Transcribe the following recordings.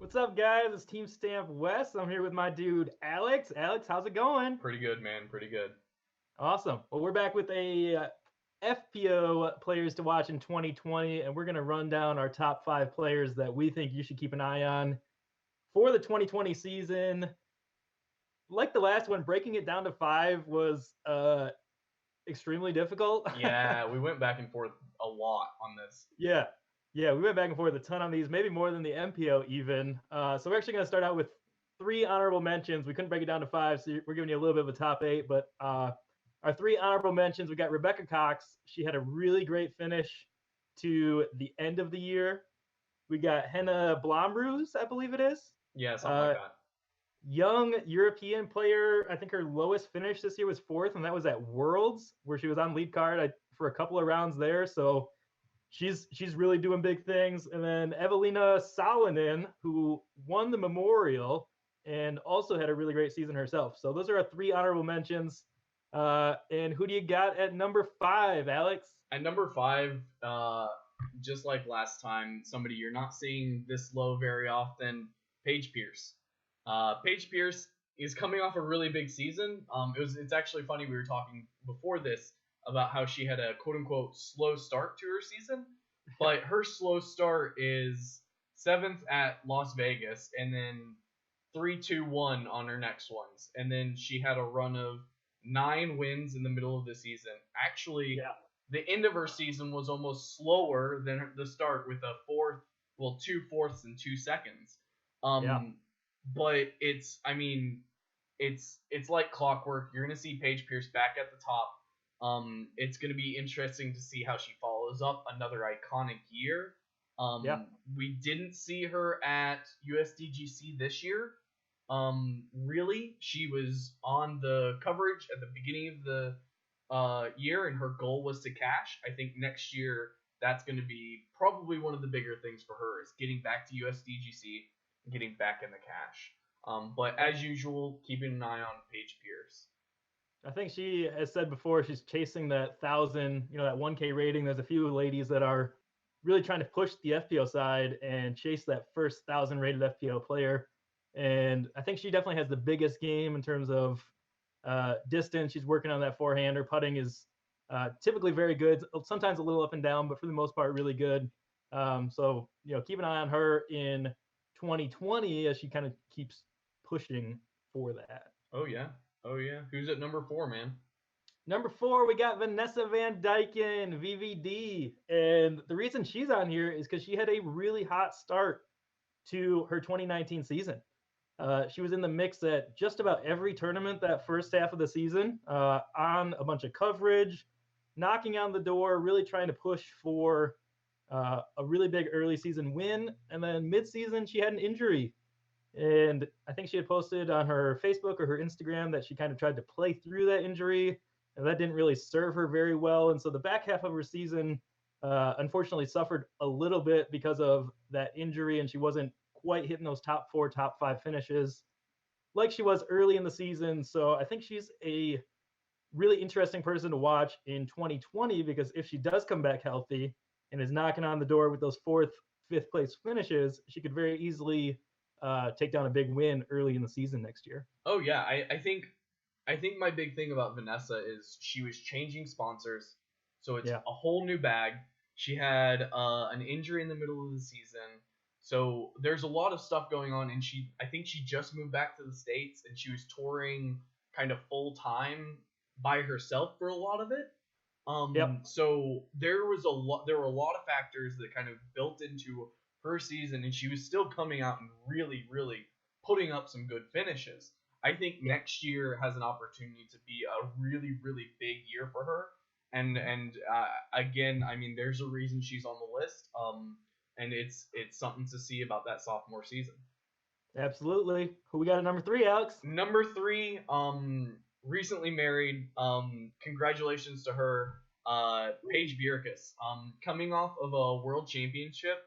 What's up, guys? It's Team Stamp West. I'm here with my dude, Alex. Alex, how's it going? Pretty good, man. Pretty good. Awesome. Well, we're back with a FPO players to watch in 2020, and we're going to run down our top 5 players that we think you should keep an eye on for the 2020 season. Like the last one, breaking it down to 5 was extremely difficult. Yeah, we went back and forth a lot on this. Yeah, we went back and forth a ton on these, maybe more than the MPO even. So we're actually going to start out with 3 honorable mentions. We couldn't break it down to 5, so we're giving you a little bit of a top 8. But our 3 honorable mentions, we got Rebecca Cox. She had a really great finish to the end of the year. We got Henna Blomroos, I believe it is. Yeah, something like that. Young European player. I think her lowest finish this year was 4th, and that was at Worlds, where she was on lead card for a couple of rounds there. So she's really doing big things. And then Evelina Salonen, who won the Memorial and also had a really great season herself. So those are our 3 honorable mentions. And who do you got at number 5, Alex? At number 5, just like last time, somebody you're not seeing this low very often, Paige Pierce. Paige Pierce is coming off a really big season. It's actually funny, we were talking before this about how she had a quote-unquote slow start to her season, but her slow start is 7th at Las Vegas and then 3-2-1 on her next ones. And then she had a run of 9 wins in the middle of the season. Actually, Yeah. The end of her season was almost slower than the start with a 2 fourths and 2 seconds. But it's like clockwork. You're going to see Paige Pierce back at the top. It's going to be interesting to see how she follows up another iconic year. We didn't see her at USDGC this year. Really, she was on the coverage at the beginning of the year, and her goal was to cash. I think next year that's going to be probably one of the bigger things for her, is getting back to USDGC and getting back in the cash. But as usual, keeping an eye on Paige Pierce. I think she has said before she's chasing that 1,000, that 1K rating. There's a few ladies that are really trying to push the FPO side and chase that first 1,000 rated FPO player. And I think she definitely has the biggest game in terms of distance. She's working on that forehand. Her putting is typically very good, sometimes a little up and down, but for the most part, really good. So keep an eye on her in 2020 as she kind of keeps pushing for that. Oh, yeah. Who's at number 4, man? Number 4, we got Vanessa Van Dyken, VVD. And the reason she's on here is because she had a really hot start to her 2019 season. She was in the mix at just about every tournament that first half of the season, on a bunch of coverage, knocking on the door, really trying to push for a really big early season win. And then mid-season, she had an injury. And I think she had posted on her Facebook or her Instagram that she kind of tried to play through that injury, and that didn't really serve her very well. And so the back half of her season, unfortunately, suffered a little bit because of that injury, and she wasn't quite hitting those top 4, top 5 finishes like she was early in the season. So I think she's a really interesting person to watch in 2020, because if she does come back healthy and is knocking on the door with those 4th, 5th place finishes, she could very easily take down a big win early in the season next year. Oh yeah, I think my big thing about Vanessa is she was changing sponsors, so it's a whole new bag. She had an injury in the middle of the season, so there's a lot of stuff going on, and I think she just moved back to the States, and she was touring kind of full time by herself for a lot of it. So there were a lot of factors that kind of built into her season, and she was still coming out and really, really putting up some good finishes. I think next year has an opportunity to be a really, really big year for her. And again, I mean, there's a reason she's on the list. And it's something to see about that sophomore season. Absolutely. Who we got at number 3, Alex? Number 3, recently married. Congratulations to her. Paige Bjerkaas, coming off of a world championship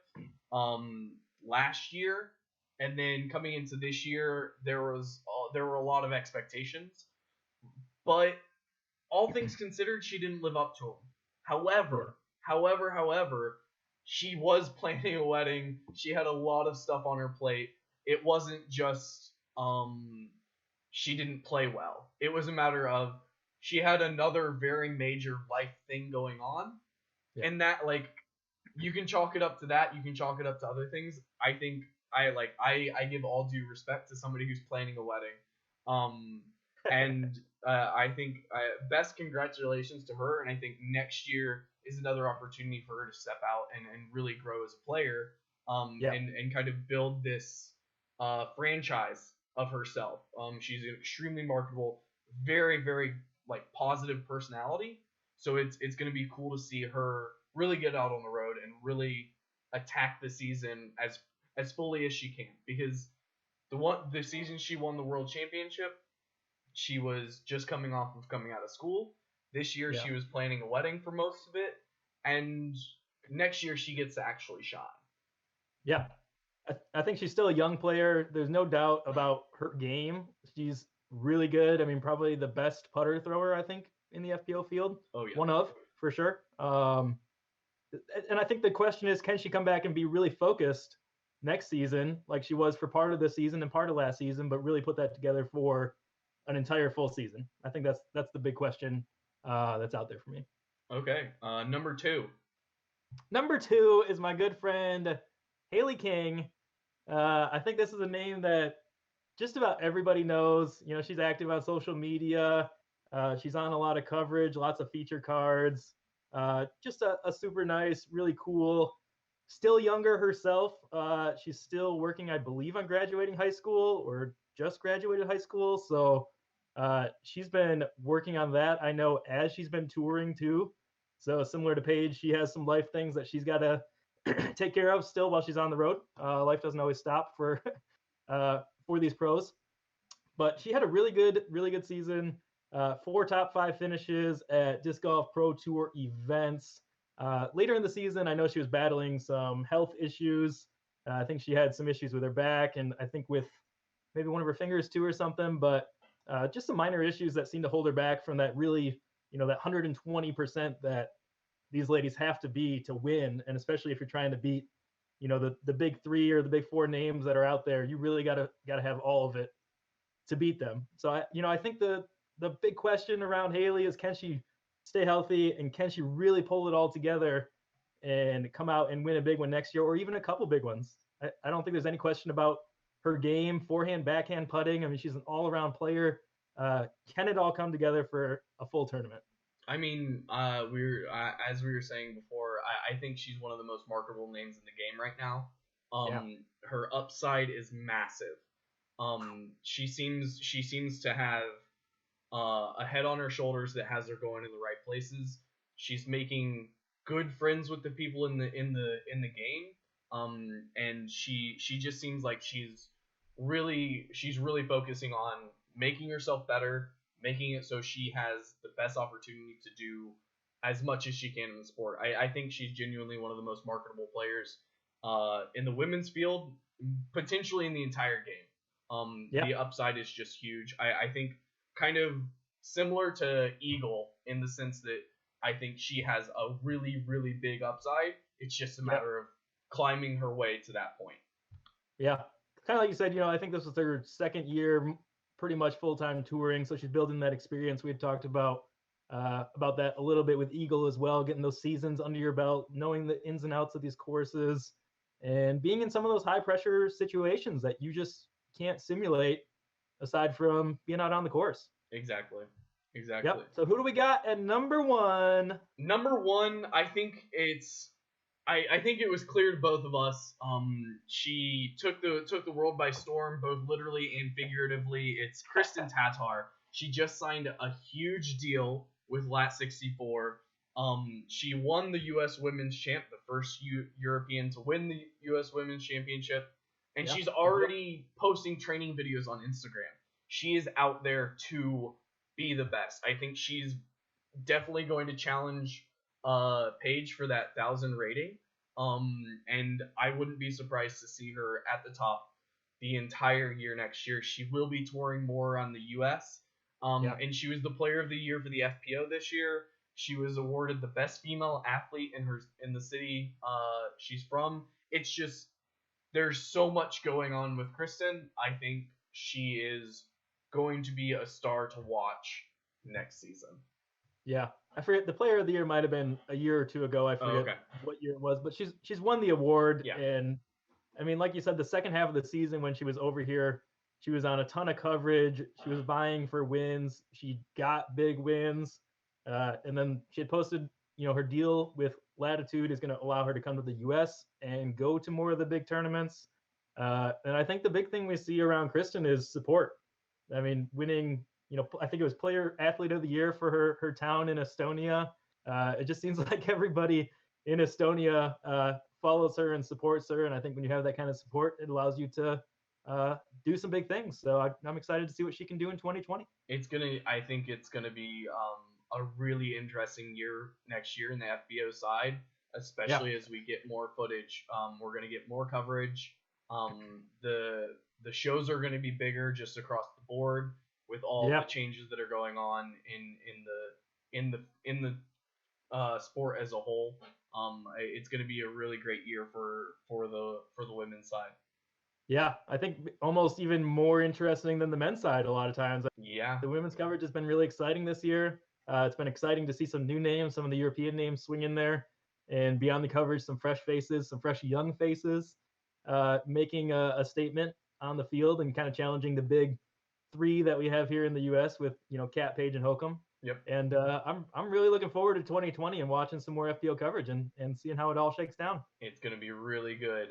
last year, and then coming into this year, there were a lot of expectations, but all things considered, she didn't live up to them. However, she was planning a wedding. She had a lot of stuff on her plate, it wasn't just she didn't play well. It was a matter of she had another very major life thing going on, and that like you can chalk it up to that. You can chalk it up to other things. I think I give all due respect to somebody who's planning a wedding. And I think best congratulations to her. And I think next year is another opportunity for her to step out and really grow as a player. And kind of build this franchise of herself. She's an extremely marketable, very, very like positive personality. So it's going to be cool to see her really get out on the road and really attack the season as fully as she can, because the season she won the world championship, she was just coming out of school. This year she was planning a wedding for most of it, and next year she gets to actually shine. Yeah, I think she's still a young player. There's no doubt about her game. She's really good. I mean, probably the best putter thrower, I think, in the FPO field. Oh yeah, one of, for sure. And I think the question is, can she come back and be really focused next season, like she was for part of the season and part of last season, but really put that together for an entire full season? I think that's the big question that's out there for me. Okay, number two. Number two is my good friend Hailey King. I think this is a name that just about everybody knows. You know, she's active on social media. She's on a lot of coverage, lots of feature cards. Just a super nice, really cool, still younger herself. She's still working, I believe, on graduating high school or just graduated high school. So she's been working on that, I know, as she's been touring too. So similar to Paige, she has some life things that she's got to take care of still while she's on the road. Life doesn't always stop for these pros. But she had a really good season. 4 top 5 finishes at Disc Golf Pro Tour events. Later in the season, I know she was battling some health issues. I think she had some issues with her back, and I think with maybe one of her fingers too or something. But just some minor issues that seemed to hold her back from that really, that 120% that these ladies have to be to win. And especially if you're trying to beat, the big 3 or the big 4 names that are out there, you really gotta have all of it to beat them. So I think the big question around Hailey is, can she stay healthy and can she really pull it all together and come out and win a big one next year, or even a couple big ones? I don't think there's any question about her game, forehand, backhand, putting. I mean, she's an all-around player. Can it all come together for a full tournament? I mean, as we were saying before, I think she's one of the most marketable names in the game right now. Her upside is massive. She seems to have a head on her shoulders that has her going in the right places. She's making good friends with the people in the game. And she just seems like she's really focusing on making herself better, making it so she has the best opportunity to do as much as she can in the sport. I think she's genuinely one of the most marketable players in the women's field, potentially in the entire game. The upside is just huge. I think kind of similar to Eagle in the sense that I think she has a really, really big upside. It's just a matter of climbing her way to that point. Yeah. Kind of like you said, I think this was her second year pretty much full-time touring. So she's building that experience. We had talked about that a little bit with Eagle as well, getting those seasons under your belt, knowing the ins and outs of these courses, and being in some of those high-pressure situations that you just can't simulate aside from being out on the course. Exactly. Yep. So who do we got at number one? Number one, I think I think it was clear to both of us. She took the world by storm, both literally and figuratively. It's Kristin Tattar. She just signed a huge deal with Lat 64. She won the U.S. Women's Champ, the first European to win the U.S. Women's Championship, and she's already posting training videos on Instagram. She is out there to be the best. I think she's definitely going to challenge Paige for that 1,000 rating. And I wouldn't be surprised to see her at the top the entire year next year. She will be touring more on the U.S. And she was the player of the year for the FPO this year. She was awarded the best female athlete in the city she's from. It's just there's so much going on with Kristin. I think she is going to be a star to watch next season. Yeah, I forget, the player of the year might have been a year or two ago. I forget what year it was, but she's won the award. Yeah. And I mean, like you said, the second half of the season when she was over here, she was on a ton of coverage. She was vying for wins. She got big wins. And then she had posted, her deal with Latitude is going to allow her to come to the U.S. and go to more of the big tournaments. And I think the big thing we see around Kristin is support. I mean, winning, I think it was Player Athlete of the Year for her town in Estonia. It just seems like everybody in Estonia follows her and supports her. And I think when you have that kind of support, it allows you to do some big things. So I'm excited to see what she can do in 2020. I think it's gonna be a really interesting year next year in the FPO side, especially as we get more footage. We're gonna get more coverage. The shows are gonna be bigger just across the board with all the changes that are going on in the sport as a whole. It's gonna be a really great year for the women's side. Yeah, I think almost even more interesting than the men's side a lot of times. Yeah. The women's coverage has been really exciting this year. It's been exciting to see some new names, some of the European names swing in there, and beyond the coverage, some fresh faces, some fresh young faces, making a statement on the field and kind of challenging the big three that we have here in the U.S. with, Kat, Paige, and Holcomb. Yep. And I'm really looking forward to 2020 and watching some more FPO coverage and seeing how it all shakes down. It's going to be really good.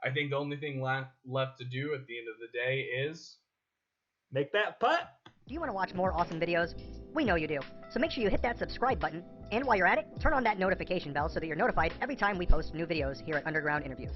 I think the only thing left to do at the end of the day is make that putt. Do you want to watch more awesome videos? We know you do. So make sure you hit that subscribe button, and while you're at it, turn on that notification bell so that you're notified every time we post new videos here at Underground Interviews.